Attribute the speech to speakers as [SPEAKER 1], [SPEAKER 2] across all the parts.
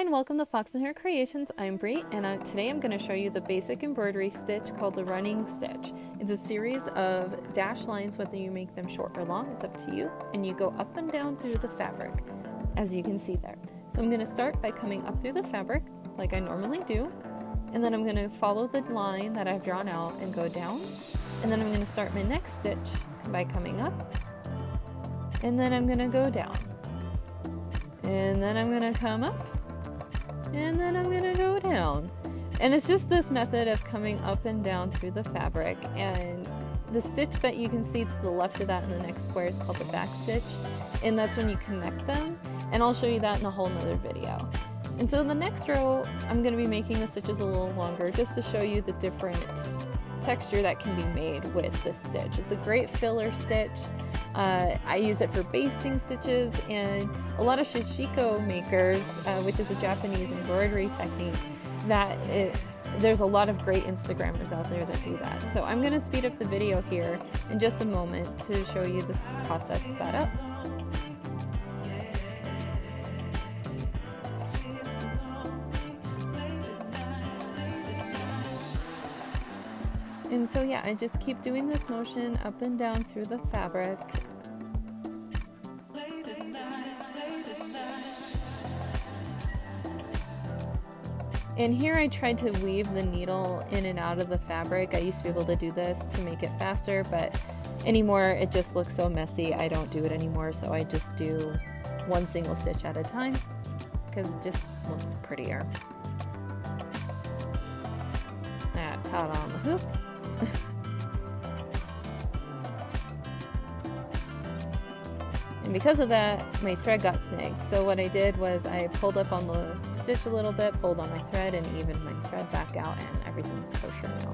[SPEAKER 1] and welcome to Fox and Her Creations. I'm Brie, and today I'm going to show you the basic embroidery stitch called the running stitch. It's a series of dashed lines, whether you make them short or long is up to you, and you go up and down through the fabric, as you can see there. So I'm going to start by coming up through the fabric, like I normally do, and then I'm going to follow the line that I've drawn out and go down, and then I'm going to start my next stitch by coming up, and then I'm going to go down, and then I'm going to come up, and then I'm gonna go down. And it's just this method of coming up and down through the fabric, and the stitch that you can see to the left of that in the next square is called the back stitch, and that's when you connect them, and I'll show you that in a whole nother video. And so in the next row I'm going to be making the stitches a little longer just to show you the different texture that can be made with this stitch. It's a great filler stitch. I use it for basting stitches, and a lot of shishiko makers, which is a Japanese embroidery technique, there's a lot of great Instagrammers out there that do that. So I'm going to speed up the video here in just a moment to show you this process sped up. And so yeah, I just keep doing this motion up and down through the fabric. And here I tried to weave the needle in and out of the fabric. I used to be able to do this to make it faster, but anymore it just looks so messy. I don't do it anymore, so I just do one single stitch at a time because it just looks prettier. Caught on the hoop. And because of that, my thread got snagged. So what I did was I pulled up on the stitch a little bit, pulled on my thread, and evened my thread back out, and everything's kosher now.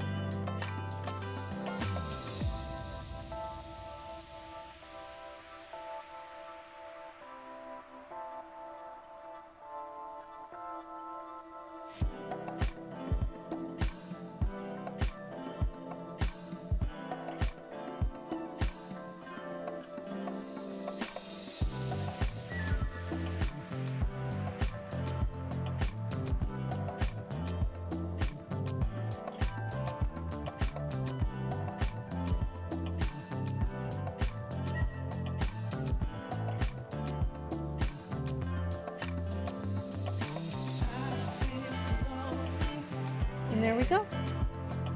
[SPEAKER 1] And there we go.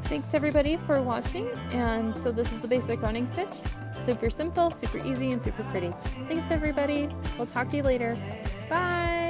[SPEAKER 1] Thanks everybody for watching, and so this is the basic running stitch. Super simple, super easy, and super pretty. Thanks everybody. We'll talk to you later. Bye!